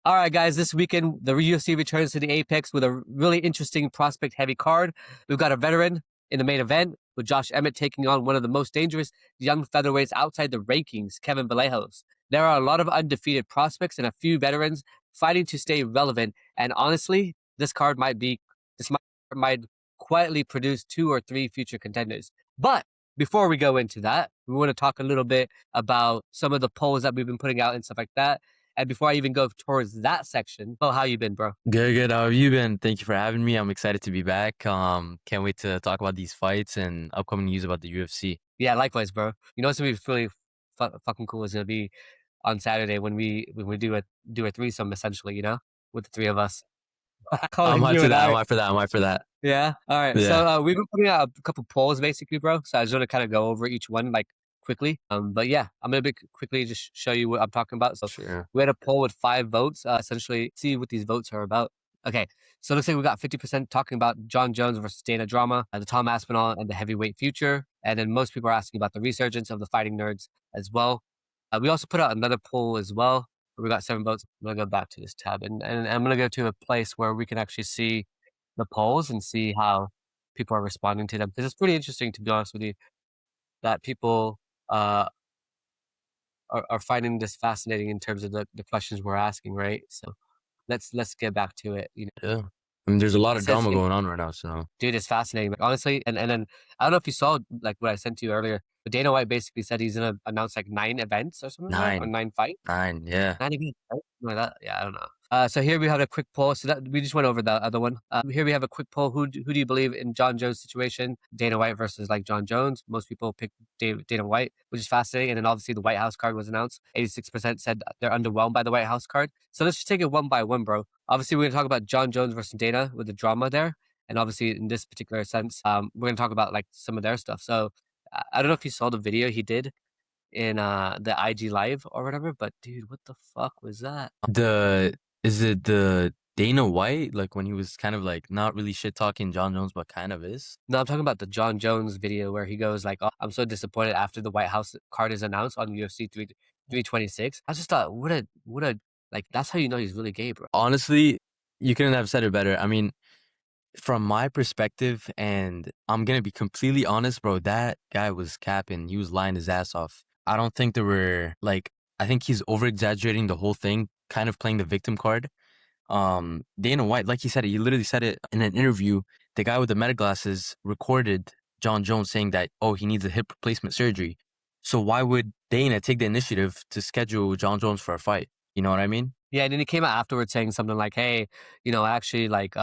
All right, guys, this weekend, the UFC returns to the Apex with a really interesting prospect-heavy card. We've got a veteran in the main event with Josh Emmett taking on one of the most dangerous young featherweights outside the rankings, Kevin Vallejos. There are a lot of undefeated prospects and a few veterans fighting to stay relevant. And honestly, this might quietly produce 2 or 3 future contenders. But before we go into that, we want to talk a little bit about some of the polls that we've been putting out and stuff like that. And before I even go towards that section, oh, how you been, bro? Good, good. How have you been? Thank you for having me. I'm excited to be back. Can't wait to talk about these fights and upcoming news about the UFC. Yeah, likewise, bro. You know what's gonna be really fucking cool is gonna be on Saturday when we do a threesome essentially, with the three of us, I'm calling hyped you for and that. I'm I. hyped for that. I'm hyped for that. Yeah. All right. Yeah, So we've been putting out a couple polls basically, bro. So I just want to kind of go over each one like quickly. But yeah, I'm gonna quickly just show you what I'm talking about. So sure. we had a poll with 5 votes. Essentially, see what these votes are about. Okay. So it looks like we got 50% talking about Jon Jones versus Dana drama, the Tom Aspinall and the heavyweight future, and then most people are asking about the resurgence of the fighting nerds as well. We also put out another poll as well. We got 7 votes. I'm gonna go back to this tab and I'm gonna go to a place where we can actually see the polls and see how people are responding to them. Because it's pretty interesting, to be honest with you, that people uh, are finding this fascinating in terms of the questions we're asking, right? So let's get back to it. Yeah. I mean, there's a lot It of says drama going on right now. So dude, it's fascinating. Like, honestly, and then I don't know if you saw like what I sent to you earlier, but Dana White basically said he's gonna announce like 9 events or something like that, or nine, 9 fights. nine. Yeah. Not even right? Something like that. Yeah, I don't know. So here we have a quick poll. So that we just went over the other one. Here we have a quick poll. Who do you believe in Jon Jones' situation? Dana White versus like Jon Jones. Most people pick Dana White, which is fascinating. And then obviously the White House card was announced. 86% said they're underwhelmed by the White House card. So let's just take it one by one, bro. Obviously, we're gonna talk about Jon Jones versus Dana with the drama there. And obviously, in this particular sense, we're gonna talk about like some of their stuff. So I don't know if you saw the video he did in the IG live or whatever, but dude, what the fuck was that? The is it the Dana White, like when he was kind of like not really shit talking John Jones, but kind of is. No, I'm talking about the Jon Jones video where he goes like, "Oh, I'm so disappointed after the White House card is announced on UFC 326." I just thought, what a like that's how you know he's really gay, bro. Honestly, you couldn't have said it better. I mean, from my perspective, and I'm gonna be completely honest, bro, that guy was capping. He was lying his ass off. I don't think there were like I think he's over exaggerating the whole thing, kind of playing the victim card. Dana White, like he said it, he literally said it in an interview. The guy with the meta glasses recorded Jon Jones saying that, oh, he needs a hip replacement surgery. So why would Dana take the initiative to schedule Jon Jones for a fight? You know what I mean? Yeah, and then he came out afterwards saying something like, "Hey, I actually like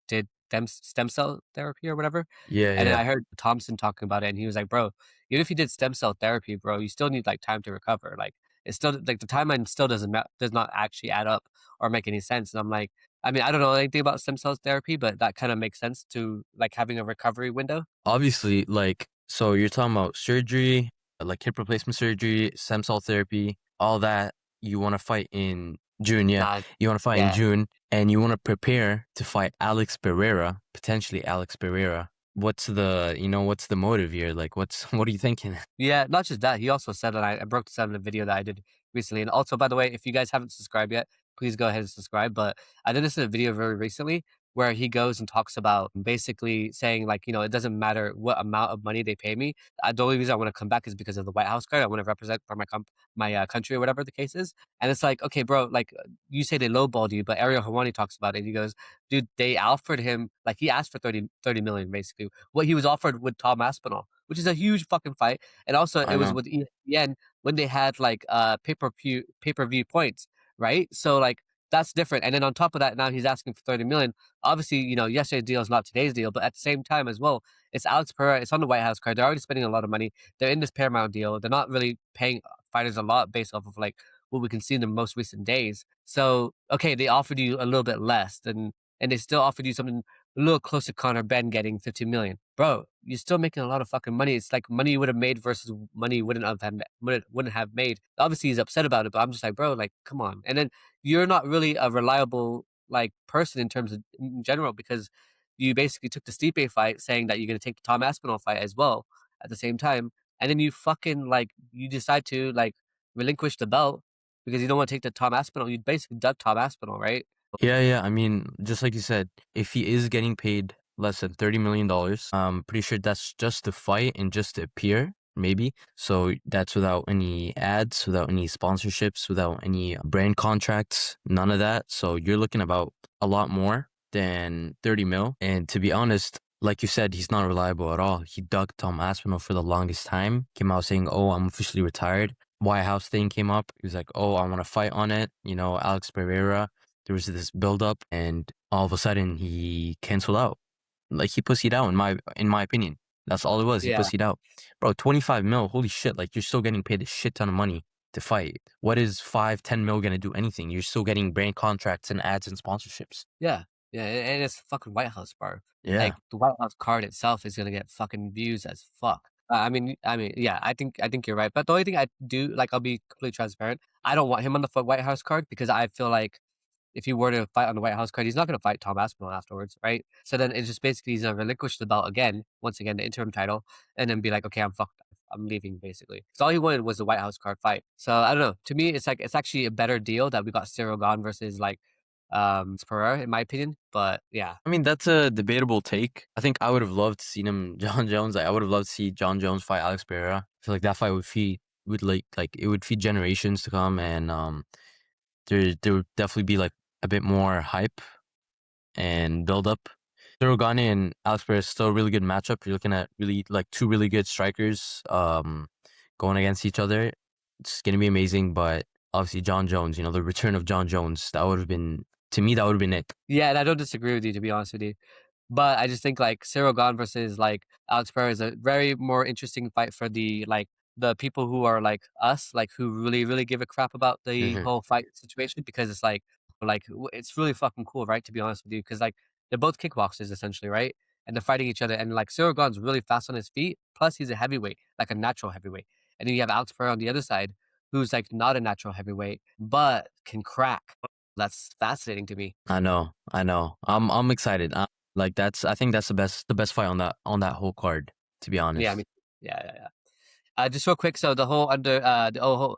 did stem cell therapy or whatever." Yeah, And then yeah. I heard Thompson talking about it, and he was like, "Bro, even if you did stem cell therapy, bro, you still need like time to recover. Like it's still like the timeline still does not actually add up or make any sense." And I'm like, I mean, I don't know anything about stem cell therapy, but that kind of makes sense to like having a recovery window. Obviously, like, so you're talking about surgery, like hip replacement surgery, stem cell therapy, all that. You want to fight in June, yeah. Nah, You want to fight in yeah. June, and you want to prepare to fight Alex Pereira, potentially Alex Pereira. What's the motive here? Like, what are you thinking? Yeah, not just that, he also said, and I broke this down in a video that I did recently. And also, by the way, if you guys haven't subscribed yet, please go ahead and subscribe. But I did this in a video very recently where he goes and talks about basically saying, like, it doesn't matter what amount of money they pay me. The only reason I want to come back is because of the White House card. I want to represent for my country or whatever the case is. And it's like, okay, bro, like you say they lowballed you, but Ariel Hawani talks about it. He goes, dude, they offered him, like, he asked for 30 million basically. What he was offered with Tom Aspinall, which is a huge fucking fight. And also it I was know. with ESPN when they had like pay-per-view points, right? So like that's different. And then on top of that, now he's asking for 30 million. Obviously, yesterday's deal is not today's deal, but at the same time as well, it's Alex Pereira, it's on the White House card. They're already spending a lot of money. They're in this Paramount deal. They're not really paying fighters a lot based off of like what we can see in the most recent days. So okay, they offered you a little bit less than and they still offered you something a little close to Conor Ben getting 15 million. Bro, you're still making a lot of fucking money. It's like money you would have made versus money you wouldn't have made. Obviously, he's upset about it, but I'm just like, bro, like, come on. And then you're not really a reliable like person in terms of in general because you basically took the Stipe fight saying that you're gonna take the Tom Aspinall fight as well at the same time, and then you fucking like you decide to like relinquish the belt because you don't want to take the Tom Aspinall. You basically duck Tom Aspinall, right? Yeah, yeah. I mean, just like you said, if he is getting paid less than $30 million, I'm pretty sure that's just to fight and just to appear, maybe. So that's without any ads, without any sponsorships, without any brand contracts, none of that. So you're looking about a lot more than 30 mil. And to be honest, like you said, he's not reliable at all. He dug Tom Aspinall for the longest time, came out saying, "Oh, I'm officially retired." White House thing came up. He was like, "Oh, I want to fight on it." You know, Alex Pereira, there was this build-up, and all of a sudden he canceled out. Like, he pussied out, in my opinion. That's all it was. He Yeah. pussied out. Bro, 25 mil, holy shit. Like, you're still getting paid a shit ton of money to fight. What is 5, 10 mil gonna do anything? You're still getting brand contracts and ads and sponsorships. Yeah. Yeah, and it's fucking White House, bro. Yeah. Like, the White House card itself is gonna get fucking views as fuck. I mean, yeah, I think you're right, but the only thing I do like, I'll be completely transparent, I don't want him on the White House card because I feel like if he were to fight on the White House card, he's not gonna fight Tom Aspinall afterwards, right? So then it's just basically he's gonna relinquish the belt again, once again, the interim title, and then be like, "Okay, I'm fucked. I'm leaving," basically. So all he wanted was the White House card fight. So I don't know. To me, it's like it's actually a better deal that we got Cyril Gane versus like Pereira, in my opinion. But yeah, I mean, that's a debatable take. I think I would have loved to see him, Jon Jones. Like, I would have loved to see Jon Jones fight Alex Pereira. I feel like that fight would like it would feed generations to come, and there would definitely be like a bit more hype and build up. Gane and Alex Pereira is still a really good matchup. You're looking at really like two really good strikers going against each other. It's gonna be amazing, but obviously Jon Jones, the return of Jon Jones, that would have been, to me, that would have been it. yeah, and I don't disagree with you, to be honest with you. But I just think like Cyril Gane versus like Alex Pereira is a very more interesting fight for the people who are like us, like who really really give a crap about the Hmm. whole fight situation because it's it's really fucking cool, right? To be honest with you, because like they're both kickboxers essentially, right? And they're fighting each other, and like Cyril Gane's really fast on his feet. Plus, he's a heavyweight, like a natural heavyweight. And then you have Alex Pereira on the other side, who's like not a natural heavyweight, but can crack. That's fascinating to me. I know, I know. I'm excited. Like, I think that's the best fight on that whole card, to be Yeah, I honest. mean, yeah, yeah, yeah. Just real quick, so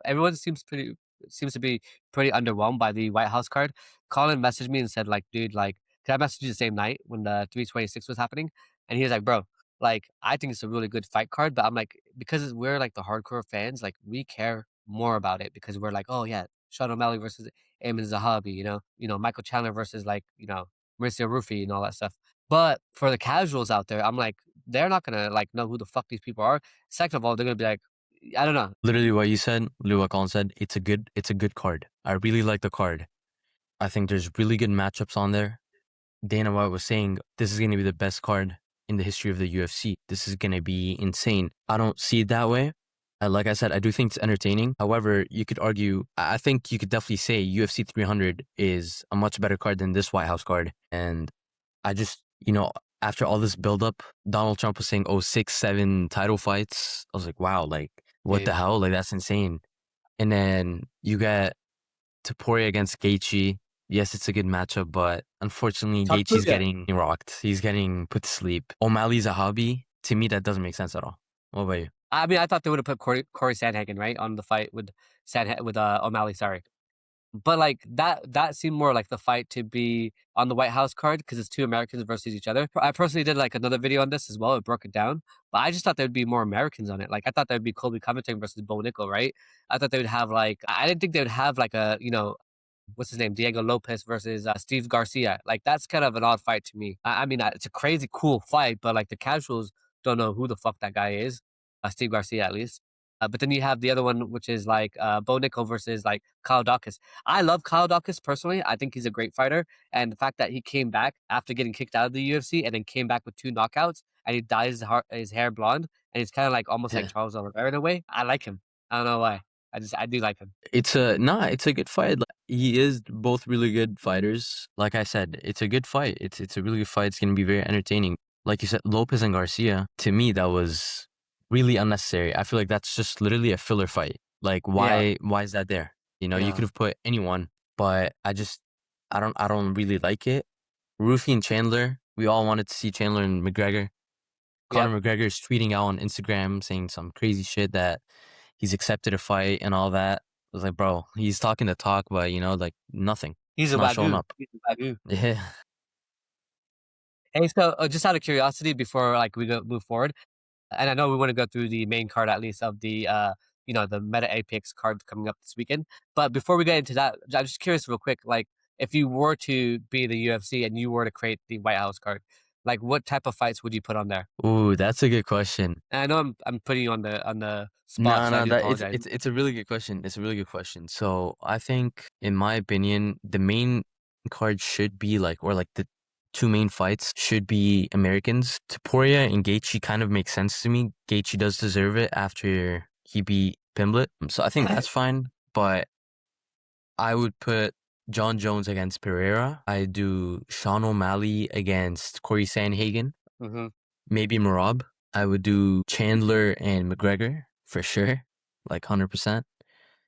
everyone seems to be pretty underwhelmed by the White House card. Colin messaged me and said, like, dude, like, can I message you the same night when the 326 was happening? And he was like, bro, like, I think it's a really good fight card, but I'm like, because we're like the hardcore fans, like, we care more about it because we're like, oh yeah, Sean O'Malley versus Eamon Zahabi, Michael Chandler versus like, Mauricio Rufy and all that stuff. But for the casuals out there, I'm like, they're not gonna like know who the fuck these people are. Second of all, they're gonna be like, I don't know. Literally what you said, literally what Colin said. It's a good card. I really like the card. I think there's really good matchups on there. Dana White was saying this is going to be the best card in the history of the UFC. This is going to be insane. I don't see it that way. Like I said, I do think it's entertaining. However, you could argue, I think you could definitely say UFC 300 is a much better card than this White House card. And I just, after all this buildup, Donald Trump was saying, oh, 6, 7 title fights. I was like, wow, like, what the Dude. hell? Like, that's insane. And then you got Topuria against Gaethje. Yes, it's a good matchup, but unfortunately, Gaethje's Topuria. getting rocked. He's getting put to sleep. O'Malley's a hobby. To me, that doesn't make sense at all. What about you? I mean, I thought they would have put Corey Sandhagen right on the fight with O'Malley. Sorry, but like that seemed more like the fight to be on the White House card because it's two Americans versus each other. I personally did like another video on this as well. It broke it down, but I just thought there would be more Americans on it. Like I thought there would be Colby Covington versus Bo Nickel, right? I thought they would have like I didn't think they would have like a what's his name? Diego Lopez versus Steve Garcia. Like that's kind of an odd fight to me. I mean, it's a crazy cool fight, but like the casuals don't know who the fuck that guy is. Steve Garcia, at least. But then you have the other one, which is like Bo Nickel versus like Kyle Dawkins. I love Kyle Dawkins personally. I think he's a great fighter, and the fact that he came back after getting kicked out of the UFC and then came back with 2 knockouts and he dyes his hair blonde and he's kind of like almost like Yeah. Charles Oliveira in a way. I like him. I don't know why. I do like him. It's a good fight. Like, he is both really good fighters. Like I said, it's a good fight. It's a really good fight. It's gonna be very entertaining. Like you said, Lopez and Garcia, to me, that was really unnecessary. I feel like that's just literally a filler fight. Like, Yeah, why is that there? You yeah, could have put anyone, but I don't really like it. Rufy and Chandler, we all wanted to see Chandler and McGregor. yep. Conor McGregor is tweeting out on Instagram saying some crazy shit that he's accepted a fight and all that. was like, bro, he's talking the talk, but like nothing. He's a Not showing wagyu. up. He's a wagyu. Yeah. Hey, so just out of curiosity, before like we go move forward, and I know we want to go through the main card at least of the the Meta Apex card coming up this weekend. But before we get into that, I'm just curious real quick, like if you were to be the UFC and you were to create the White House card, like what type of fights would you put on there? Ooh, that's a good question. And I know I'm putting you on the spot, No, so I no, do that it's apologize. it's it's a really good question. It's a really good question. So I think, in my opinion, the main card should be like the two main fights should be Americans. Topuria and Gaethje kind of makes sense to me. Gaethje does deserve it after he beat Pimblett, so I think that's fine. But I would put Jon Jones against Pereira. I do Sean O'Malley against Corey Sandhagen. Hmm. Maybe Marab. I would do Chandler and McGregor for sure, like 100%.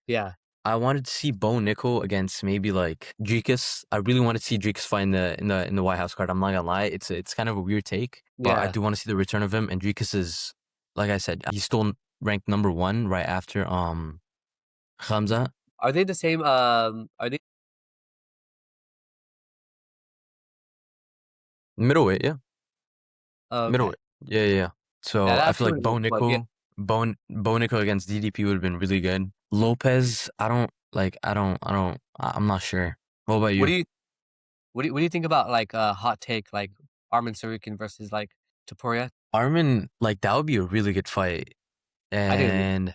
Yeah, I wanted to see Bo Nickel against maybe like Dricus. I really want to see Dricus fight in the White House card. I'm not gonna lie, it's kind of a weird take, but I yeah. do want to see the return of him. And Dricus is, like I said, he's still ranked number one right after Hamza. Are they the same? Are they Middleweight, yeah, okay? middleweight, yeah, yeah, yeah. Yeah, So that I feel actually like would have been cool. Yeah. Bo Nickel against DDP would have been really good. Lopez, I don't like. I'm not sure. What about What you? do you what do you think about like a hot take like Armin Sarukian versus like Topuria? Armin, like that would be a really good fight, I do. and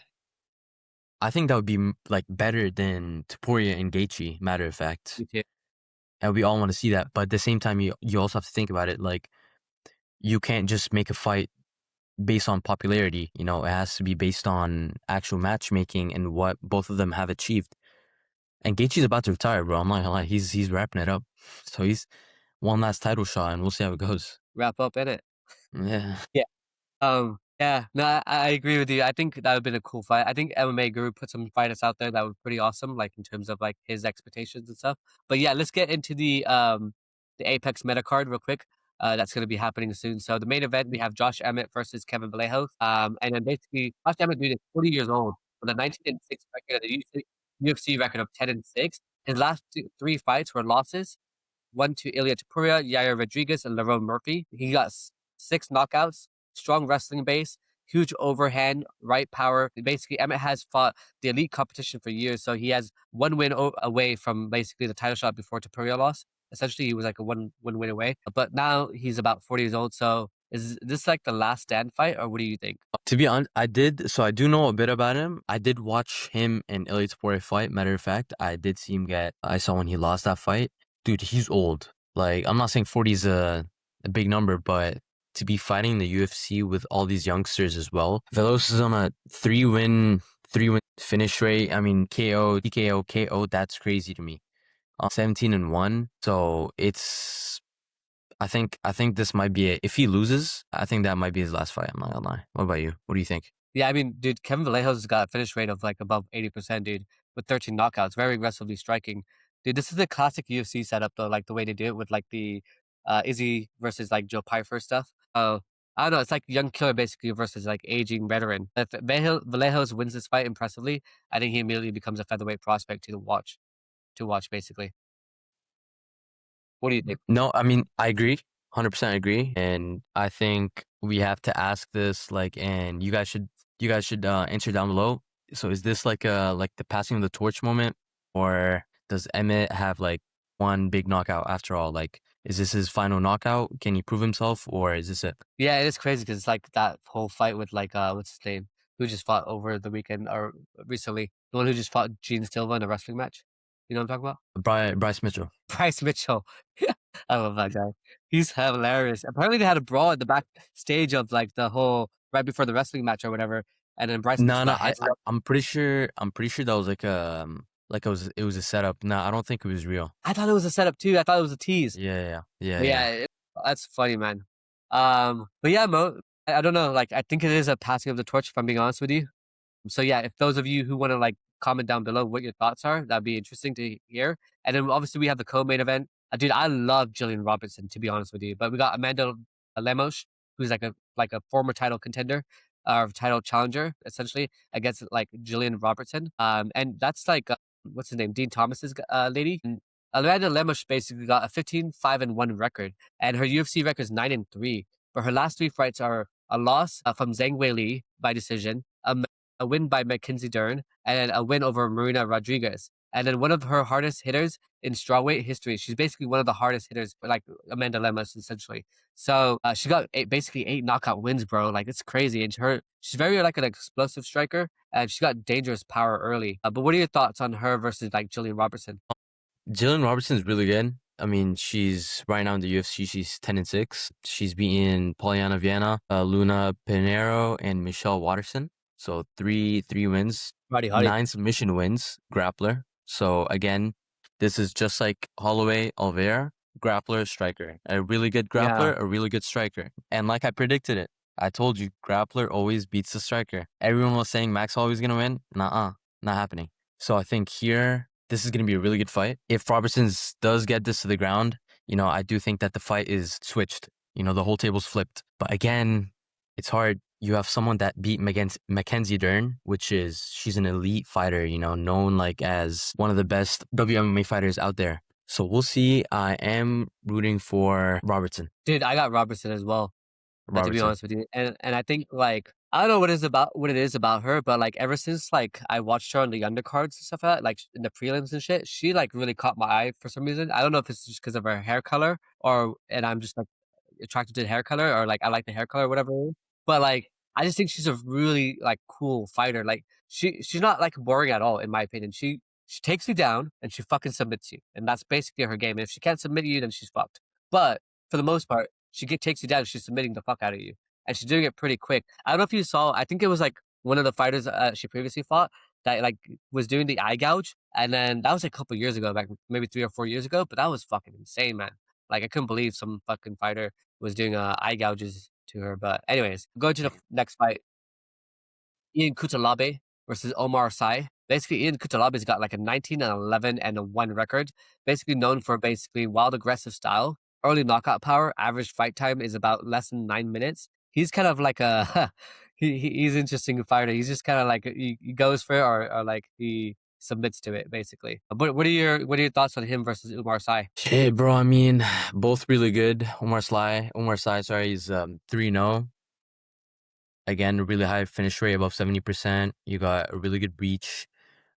I think that would be like better than Topuria and Gaethje. Matter of fact, Me too. and we all want to see that. But at the same time, you also have to think about it. Like you can't just make a fight based on popularity. It has to be based on actual matchmaking and what both of them have achieved. And Gaethje's about to retire, bro. I'm not gonna lie. He's wrapping it up. So he's one last title shot, and we'll see how it goes. Wrap up in it. Yeah. Yeah. Yeah, no, I agree with you. I think that would have been a cool fight. I think MMA Guru put some fighters out there that were pretty awesome, like in terms of like his expectations and stuff. But yeah, let's get into the Apex meta card real quick. That's going to be happening soon. So the main event we have Josh Emmett versus Kevin Vallejos. And then basically Josh Emmett, dude, is 40 years old with a 19-6 record and a UFC record of 10-6. His last three fights were losses. One to Ilia Topuria, Yair Rodriguez, and Lerone Murphy. He got six knockouts, strong wrestling base, huge overhand, right power. Basically, Emmett has fought the elite competition for years, so he has one win away from basically the title shot before Topuria lost. Essentially, he was like a one win away. But now he's about 40 years old, so is this like the last stand fight, or what do you think? To be honest, I do know a bit about him. I did watch him and Ilia Topuria fight. Matter of fact, I saw when he lost that fight. Dude, he's old. Like, I'm not saying 40 is a big number, but to be fighting in the UFC with all these youngsters as well. Velos is on a three win finish rate. I mean, KO, TKO, KO. That's crazy to me. 17-1. So I think this might be it. If he loses, I think that might be his last fight. I'm not gonna lie. What about you? What do you think? Yeah, I mean, dude, Kevin Vallejos has got a finish rate of like above 80%, dude, with 13 knockouts, very aggressively striking. Dude, this is the classic UFC setup though, like the way they do it with like the Izzy versus like Joe Pyfer stuff. I don't know, it's like young killer basically versus like aging veteran. If Vallejos wins this fight impressively, I think he immediately becomes a featherweight prospect to watch basically. What do you think? No, I mean, I agree. 100% agree. And I think we have to ask this, like, and you guys should answer down below. So is this like the passing of the torch moment, or does Emmett have like one big knockout after all? Like, is this his final knockout? Can he prove himself, or is this it? Yeah, it is crazy because it's like that whole fight with like what's his name? Who just fought over the weekend or recently? The one who just fought Gene Silva in a wrestling match. You know what I'm talking about? Bryce Mitchell. Bryce Mitchell. I love that guy. He's hilarious. Apparently they had a brawl at the backstage of like the whole right before the wrestling match or whatever, and then Bryce No, Mitchell no, got hands up. I'm pretty sure that was like it was a setup. No, I don't think it was real. I thought it was a setup too. I thought it was a tease. Yeah, yeah, yeah, But yeah. yeah, that's funny, man. But yeah, Mo, I don't know. Like I think it is a passing of the torch. If I'm being honest with you. So yeah, if those of you who want to like comment down below what your thoughts are, that'd be interesting to hear. And then obviously we have the co-main event. Dude, I love Jillian Robertson to be honest with you, but we got Amanda Lemos, who's like a former title contender. title challenger essentially against like Jillian Robertson. And that's like what's his name, Dean Thomas's lady. And Amanda Lemos basically got a 15-5-1 record, and her UFC record is 9-3. But her last three fights are a loss from Zhang Weili by decision, a win by Mackenzie Dern, and a win over Marina Rodriguez. And then one of her hardest hitters in strawweight history. She's basically one of the hardest hitters, like Amanda Lemos, essentially. So she got basically 8 knockout wins, bro. Like it's crazy. And she's very like an explosive striker, and she got dangerous power early. But what are your thoughts on her versus like Jillian Robertson? Jillian Robertson's really good. I mean, she's right now in the UFC. She's 10-6. She's beaten Polyana Viana, Luna Pinheiro, and Michelle Watterson. So three wins, Howdy, howdy. 9 submission wins, grappler. So again, this is just like Holloway, Oliveira, grappler, striker. A really good Yeah. grappler, a really good striker. And like I predicted it, I told you, grappler always beats the striker. Everyone was saying Max Holloway's gonna win. Nuh-uh, not happening. So I think here, this is going to be a really good fight. If Robertson does get this to the ground, I do think that the fight is switched. The whole table's flipped. But again, it's hard. You have someone that beat Mackenzie Dern, she's an elite fighter, known like as one of the best WMMA fighters out there. So we'll see. I am rooting for Robertson. Dude, I got Robertson as well. To be Robertson. honest with you, and I think like I don't know what it is about her, but like ever since like I watched her on the undercards and stuff like in the prelims and shit, she like really caught my eye for some reason. I don't know if it's just because of her hair color and I'm just like attracted to the hair color or like I like the hair color or whatever. It is. But like I just think she's a really like cool fighter. Like she's not like boring at all in my opinion. She takes you down and she fucking submits you, and that's basically her game. And if she can't submit you, then she's fucked. But for the most part, takes you down. She's submitting the fuck out of you, and she's doing it pretty quick. I don't know if you saw. I think it was like one of the fighters she previously fought that like was doing the eye gouge, and then that was like a couple years ago, like maybe 3 or 4 years ago. But that was fucking insane, man. Like I couldn't believe some fucking fighter was doing eye gouges to her. But anyways, going to the next fight. Ian Kutalabe versus Omar Sy. Basically, Ian Kutalabe's got like a 19-11-1 record. Basically known for basically wild aggressive style, early knockout power. Average fight time is about less than 9 minutes. He's kind of like a he's an interesting fighter. He's just kind of like he goes for it or like he submits to it basically. But what are your thoughts on him versus Umar Sy? Hey, bro. I mean, both really good. Omar Sy, sorry, he's 3-0. Again, a really high finish rate, above 70%. You got a really good reach.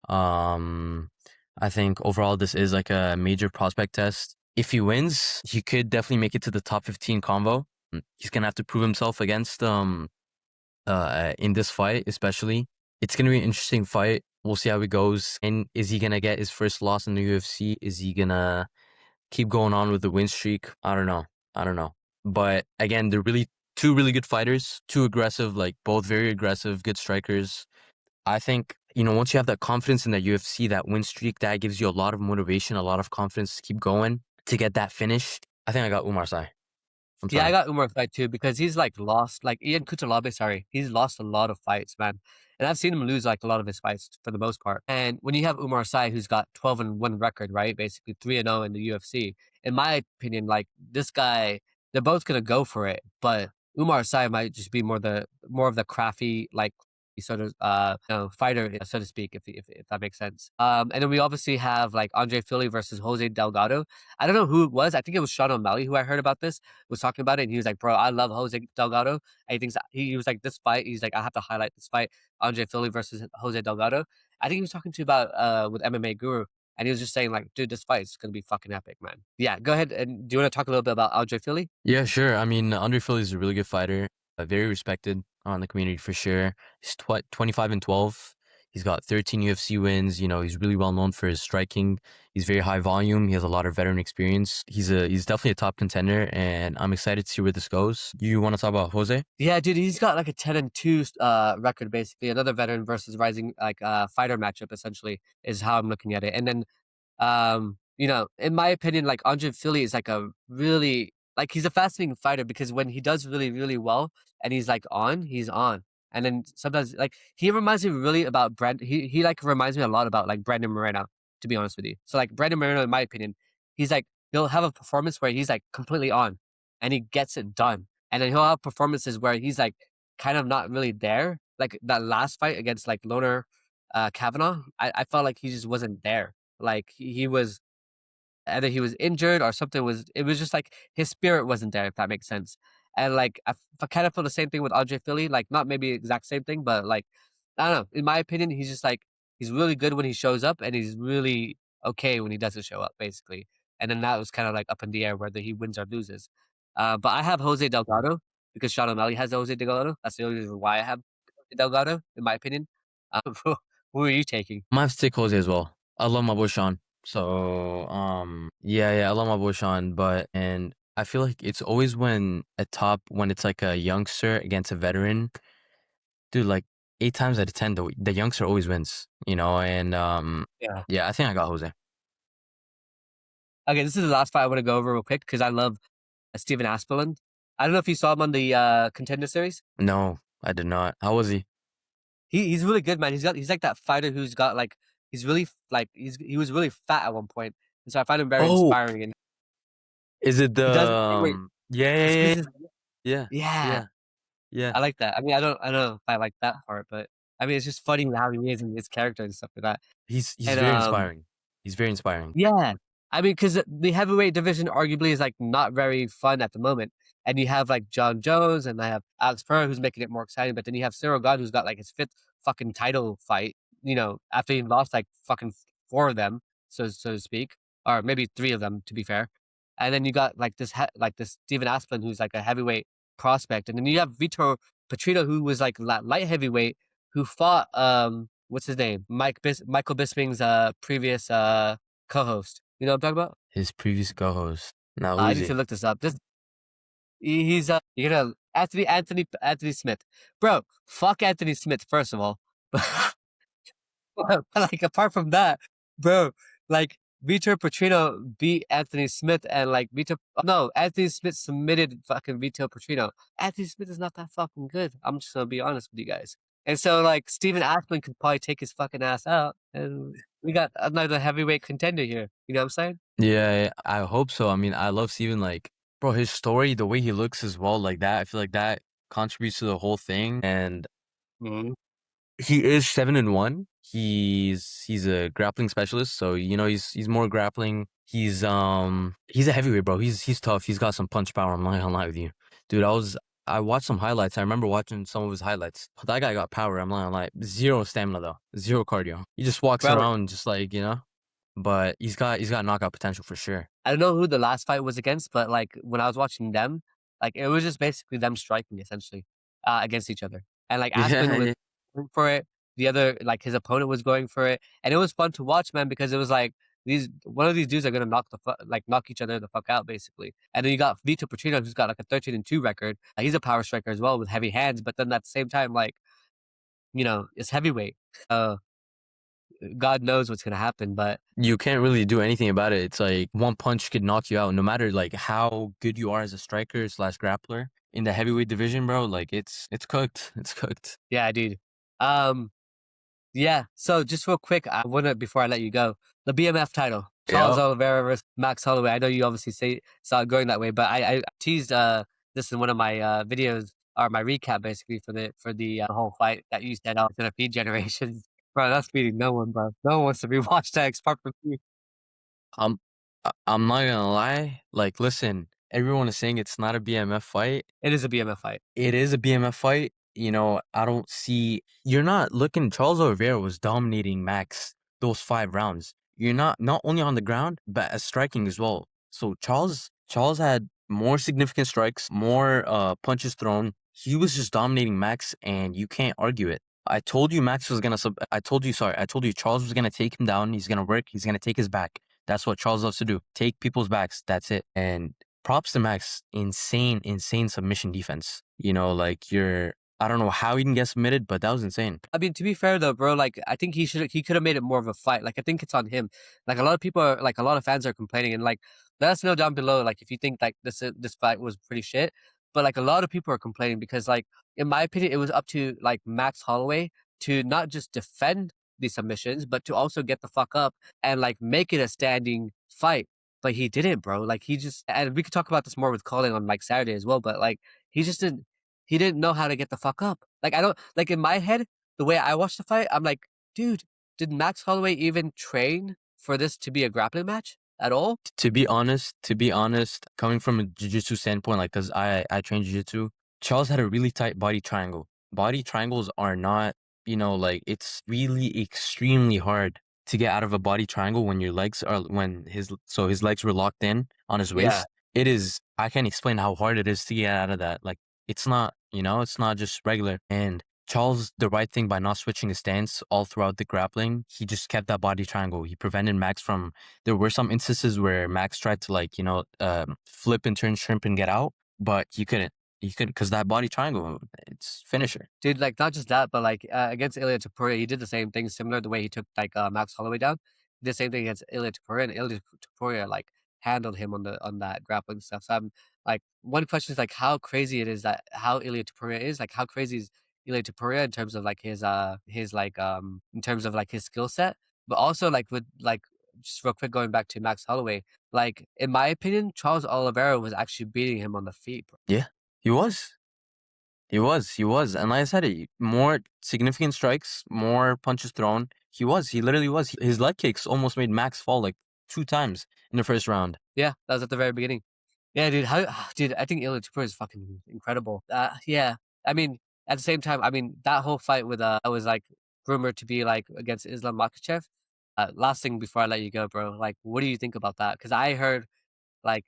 I think overall this is like a major prospect test. If he wins, he could definitely make it to the top 15 combo. He's gonna have to prove himself against in this fight, especially. It's gonna be an interesting fight. We'll see how it goes. And is he gonna get his first loss in the UFC? Is he gonna keep going on with the win streak? I don't know. But again, they're really two really good fighters, too aggressive, like both very aggressive, good strikers. I think, once you have that confidence in the UFC, that win streak, that gives you a lot of motivation, a lot of confidence to keep going, to get that finish. I think I got Umar Sy. I'm Yeah, I sorry. got Umar fight too because he's like lost like Ian Kutalabe, sorry. He's lost a lot of fights, man. And I've seen him lose like a lot of his fights for the most part. And when you have Umar Sy who's got 12-1 record, right? Basically 3-0 in the UFC. In my opinion, like this guy, they're both gonna go for it, but Umar Sy might just be more of the crafty, like sort of fighter, so to speak, if that makes sense. And then we obviously have like Andre Philly versus Jose Delgado. I don't know who it was. I think it was Sean O'Malley who I heard about this was talking about it, and he was like, "Bro, I love Jose Delgado." And he was like, "This fight," he's like, "I have to highlight this fight, Andre Philly versus Jose Delgado." I think he was talking to about with MMA Guru, and he was just saying like, "Dude, this fight is gonna be fucking epic, man." Yeah, go ahead and do you want to talk a little bit about Andre Philly? Yeah, sure. I mean, Andre Philly is a really good fighter, very respected on the community for sure. He's 25-12. He's got 13 UFC wins. He's really well known for his striking. He's very high volume. He has a lot of veteran experience. He's definitely a top contender, and I'm excited to see where this goes. You want to talk about Jose? Yeah, dude, he's got like a 10-2 record basically. Another veteran versus rising like fighter matchup essentially is how I'm looking at it. And then in my opinion, like Andre Philly is like a really like he's a fascinating fighter because when he does really, really well and he's like he's on. And then sometimes like he reminds me really about he like reminds me a lot about like Brandon Moreno, to be honest with you. So like Brandon Moreno, in my opinion, he's like he'll have a performance where he's like completely on and he gets it done. And then he'll have performances where he's like kind of not really there. Like that last fight against like Loner Kavanaugh, I felt like he just wasn't there. Like he was either he was injured or something was it was just like his spirit wasn't there, if that makes sense. And like I kind of feel the same thing with Andre Philly, like not maybe exact same thing, but like I don't know. In my opinion, he's just like he's really good when he shows up, and he's really okay when he doesn't show up, basically. And then that was kind of like up in the air whether he wins or loses. But I have Jose Delgado because Sean O'Malley has Jose Delgado. That's the only reason why I have Delgado, in my opinion. Who are you taking? I might have to take Jose as well. I love my boy Sean. So yeah, I love my boy Sean, but and I feel like it's always when it's like a youngster against a veteran, dude, like 8 times out of 10, the youngster always wins, you know, and Yeah. yeah, I think I got Jose. Okay, this is the last fight I want to go over real quick because I love Steven Aspelund. I don't know if you saw him on the Contender Series. No, I did not. How was he? He's really good, man. He's like that fighter who's got like he's really like he was really fat at one point, and so I find him very Oh, inspiring. And is it the he does wait, yeah, he yeah, squeezes. yeah, Yeah, yeah, yeah. I like that. I mean, I don't know if I like that part, but I mean, it's just funny how he is and his character and stuff like that. He's And very inspiring. He's very inspiring. yeah. I mean, because the heavyweight division arguably is like not very fun at the moment. And you have like Jon Jones and I have Alex Pereira who's making it more exciting, but then you have Cyril God who's got like his fifth fucking title fight, after he lost like fucking four of them, so to speak, or maybe three of them to be fair. And then you got like this Steven Asplin who's like a heavyweight prospect, and then you have Vitor Petrino who was like light heavyweight who fought what's his name Michael Bisping's previous co-host. You know what I'm talking about? His previous co-host. Now I who's need he? to look this up. Just he's you're gonna Anthony Smith, bro. Fuck Anthony Smith first of all, but like apart from that, bro, like Vitor Petrino beat Anthony Smith and like Anthony Smith submitted fucking Vitor Petrino. Anthony Smith is not that fucking good. I'm just gonna be honest with you guys. And so like Steven Aspin could probably take his fucking ass out, and we got another heavyweight contender here. You know what I'm saying? Yeah, I hope so. I mean, I love Steven, like, bro, his story, the way he looks as well, like that. I feel like that contributes to the whole thing. And Mhm. he is 7-1. He's a grappling specialist, so you know he's more grappling. He's a heavyweight, bro. He's tough. He's got some punch power. I'm not gonna lie with you, dude. I watched some highlights. I remember watching some of his highlights. That guy got power. I'm not gonna lie. Zero stamina though. Zero cardio. He just walks Bro, around just like but he's got knockout potential for sure. I don't know who the last fight was against, but like when I was watching them, like it was just basically them striking essentially against each other, and like Aspen Yeah, was yeah. going for it. The other, like his opponent was going for it, and it was fun to watch, man, because it was like one of these dudes are gonna knock each other the fuck out basically. And then you got Vito Petrino who's got like a 13-2 record. He's a power striker as well with heavy hands, but then at the same time, like it's heavyweight. God knows what's gonna happen, but You can't really do anything about it. It's like one punch could knock you out, no matter like how good you are as a striker slash grappler in the heavyweight division, bro. Like it's cooked. It's cooked. yeah, dude. Um, Yeah. So just real quick, I wanna before I let you go, the BMF title, Charles Yeah. Oliveira versus Max Holloway. I know you obviously saw it going that way, but I teased this in one of my videos or my recap basically for the whole fight that you said it's gonna feed generations. Bro, that's feeding no one, bro. No one wants to rewatch that apart from me. I'm I'm not gonna lie. Like, listen, everyone is saying it's not a BMF fight. It is a BMF fight. It is a BMF fight. You know, I don't see you're not looking Charles Oliveira was dominating Max those 5 rounds. You're not only on the ground, but as striking as well. So Charles had more significant strikes, more punches thrown. He was just dominating Max and you can't argue it. I told you Charles was gonna take him down. He's gonna work, he's gonna take his back. That's what Charles loves to do. Take people's backs. That's it. And props to Max. Insane, insane submission defense. You know, like I don't know how he didn't get submitted, but that was insane. I mean, to be fair though, bro, like I think he could have made it more of a fight. Like I think it's on him. Like a lot of people are like a lot of fans are complaining and like let us know down below like if you think like this fight was pretty shit. But like a lot of people are complaining because like in my opinion it was up to like Max Holloway to not just defend the submissions but to also get the fuck up and like make it a standing fight. But he didn't, bro. Like he just and we could talk about this more with Colin on like Saturday as well, but like he just didn't he didn't know how to get the fuck up. Like, I don't like, in my head, the way I watched the fight, I'm like, "Dude, did Max Holloway even train for this to be a grappling match at all?" To be honest, coming from a jiu-jitsu standpoint, like, cause I train jiu-jitsu, Charles had a really tight body triangle. Body triangles are not, like, it's really extremely hard to get out of a body triangle when your legs are when his legs were locked in on his Yeah. waist. I can't explain how hard it is to get out of that. Like, it's not just regular. And Charles, the right thing by not switching his stance all throughout the grappling, he just kept that body triangle. He prevented Max from there were some instances where Max tried to, like, flip and turn shrimp and get out, but he couldn't. He couldn't because that body triangle, it's finisher. Dude, like, not just that, but, like, against Ilia Topuria, he did the same thing, similar the way he took, like, Max Holloway down. He did the same thing against Ilia Topuria, and Ilia Topuria, like, handled him on that grappling stuff. So I'm like, one question is, like, how crazy it is that how Ilia Topuria is, like, how crazy is Ilia Topuria in terms of, like, his, like, in terms of, like, his skill set, but also, like, with, like, just real quick going back to Max Holloway, like, in my opinion, Charles Oliveira was actually beating him on the feet, bro. Yeah, he was. He was. And like I said, more significant strikes, more punches thrown. He literally was. His leg kicks almost made Max fall like 2 times in the first round. Yeah, that was at the very beginning. Yeah, dude, dude, I think Ilia Topuria is fucking incredible. Yeah, I mean, at the same time, I mean, that whole fight with, was, like, rumored to be, like, against Islam Makhachev. Last thing before I let you go, bro, like, what do you think about that? Because I heard, like,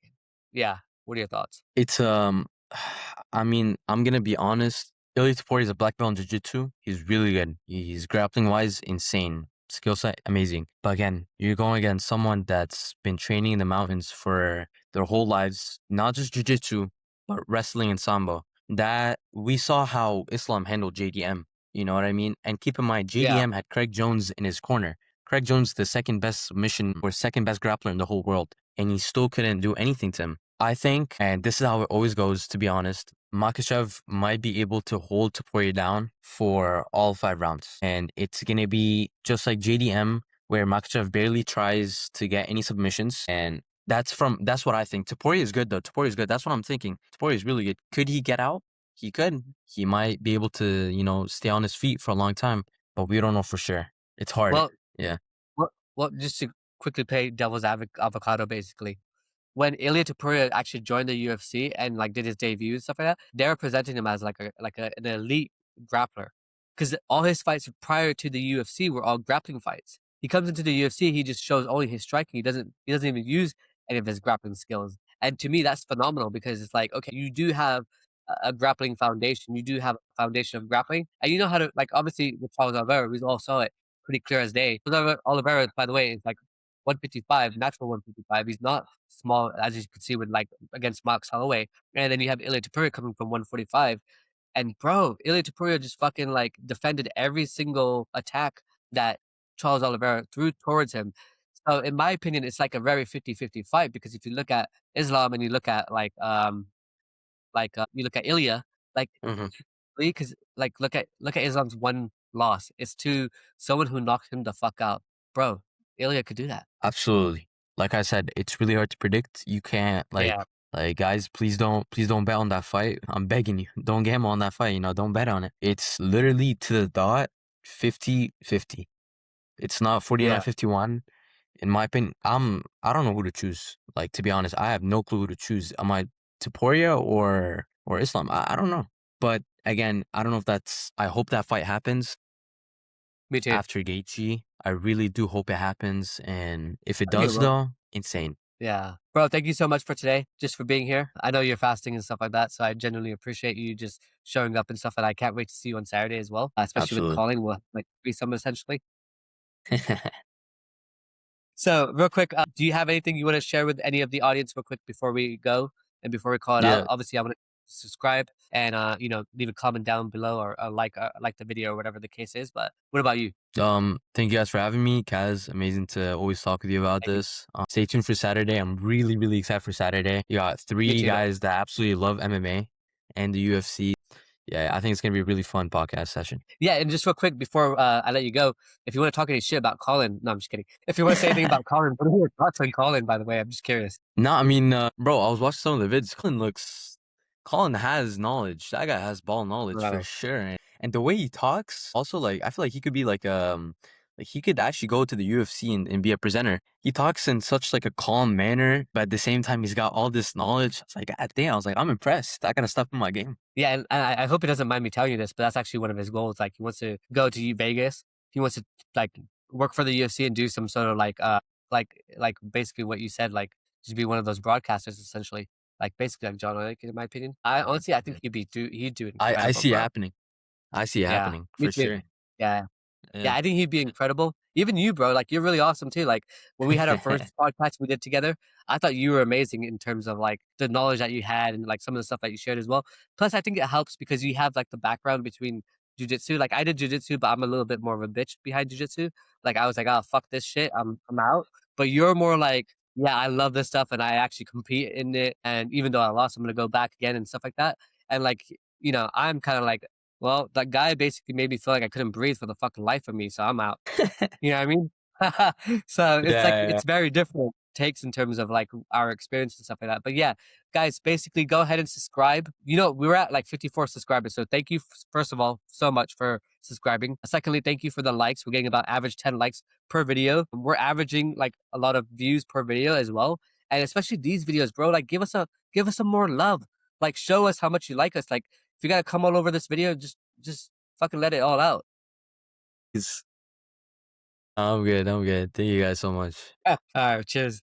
yeah, what are your thoughts? It's I mean, I'm gonna be honest. Ilia Topuria is a black belt in jiu-jitsu. He's really good. He's grappling wise insane. Skill set amazing. But again, you're going against someone that's been training in the mountains for their whole lives, not just jiu-jitsu, but wrestling and sambo. That we saw how Islam handled JDM. You know what I mean? And keep in mind, Yeah. JDM had Craig Jones in his corner. Craig Jones, the second best submission or second best grappler in the whole world, and he still couldn't do anything to him. I think, and this is how it always goes, to be honest, Makhachev might be able to hold Topuria down for all 5 rounds. And it's going to be just like JDM, where Makhachev barely tries to get any submissions. And that's what I think. Topuria is good, though. Topuria is good. That's what I'm thinking. Topuria is really good. Could he get out? He could. He might be able to, stay on his feet for a long time, but we don't know for sure. It's hard. Well, Yeah. just to quickly play devil's avocado, basically. When Ilia Topuria actually joined the UFC and, like, did his debut and stuff like that, they were presenting him as, like, an elite grappler, because all his fights prior to the UFC were all grappling fights. He comes into the UFC, he just shows only his striking, he doesn't even use any of his grappling skills, and to me, that's phenomenal because it's like, okay, you do have a grappling foundation, you do have a foundation of grappling, and you know how to, like, obviously, with Charles Oliveira, we all saw it pretty clear as day. Oliveira, by the way, is, like, 155, natural 155. He's not small, as you can see with, like, against Max Holloway. And then you have Ilia Topuria coming from 145. And bro, Ilia Topuria just fucking, like, defended every single attack that Charles Oliveira threw towards him. So in my opinion, it's like a very 50-50 fight because if you look at Islam and you look at, you look at Ilia, like, Hmm. because, like, look at Islam's one loss. It's to someone who knocked him the fuck out. Bro, Ilia could do that. Absolutely. Like I said, it's really hard to predict. You can't Yeah. like guys, please don't bet on that fight. I'm begging you. Don't gamble on that fight, don't bet on it. It's literally to the dot 50-50. It's not Yeah. 49-51. In my opinion, I don't know who to choose. Like, to be honest, I have no clue who to choose. Am I Taporia or Islam? I don't know. But again, I don't know if that's I hope that fight happens Me too. after Gaethje. I really do hope it happens, and if it I think it does, will. though, insane. Yeah. Bro, thank you so much for today, just for being here. I know you're fasting and stuff like that, so I genuinely appreciate you just showing up and stuff, and I can't wait to see you on Saturday as well, especially with Absolutely. calling. We'll, like, threesome essentially. So real quick, do you have anything you wanna share with any of the audience real quick before we go and before we call it out? Yeah. Obviously, I wanna subscribe and, leave a comment down below or, like the video or whatever the case is, but what about you? Thank you guys for having me, Kaz. Amazing to always talk with you about Thank you. this. Stay tuned for Saturday. I'm really, really excited for Saturday. You got Me three too, man. guys that absolutely love MMA and the UFC. Yeah, I think it's gonna be a really fun podcast session. Yeah, and just real quick before, I let you go, if you wanna talk any shit about Colin, no, I'm just kidding. If you wanna say anything about Colin, what are your thoughts on Colin, by the way? I'm just curious. No, I mean, bro, I was watching some of the vids. Colin has knowledge. That guy has ball knowledge for Wow. sure. And the way he talks, also like I feel like he could be like he could actually go to the UFC and be a presenter. He talks in such like a calm manner, but at the same time he's got all this knowledge. I was like, God damn, I was like, I'm impressed. I gotta step in my game. Yeah, and I hope he doesn't mind me telling you this, but that's actually one of his goals. Like he wants to go to Vegas. He wants to like work for the UFC and do some sort of like basically what you said, like just be one of those broadcasters essentially. Like basically like John Wick, in my opinion. I honestly I think he'd do I incredible, see it bro. happening. I see it Yeah, happening me for too. sure. Yeah. Yeah. Yeah, I think he'd be incredible. Even you, bro, like, you're really awesome too. Like, when we had our first podcast we did together, I thought you were amazing in terms of, like, the knowledge that you had and, like, some of the stuff that you shared as well. Plus, I think it helps because you have, like, the background between jujitsu. Like, I did jujitsu, but I'm a little bit more of a bitch behind jujitsu. Like, I was like, "Oh, fuck this shit. I'm out." But you're more like, "Yeah, I love this stuff, and I actually compete in it, and even though I lost, I'm gonna go back again," and stuff like that. And, like, I'm kinda like, well, that guy basically made me feel like I couldn't breathe for the fucking life of me, so I'm out. You know what I mean? So, it's like Yeah, it's very different takes in terms of, like, our experience and stuff like that. But yeah, guys, basically go ahead and subscribe. We're at, like, 54 subscribers, so thank you first of all, so much for subscribing. Secondly, thank you for the likes. We're getting about average 10 likes per video. We're averaging, like, a lot of views per video as well, and especially these videos, bro, like, give us some more love. Like, show us how much you like us. Like, if you gotta come all over this video, just fucking let it all out. he's I'm good. I'm good. Thank you guys so much. Alright, cheers.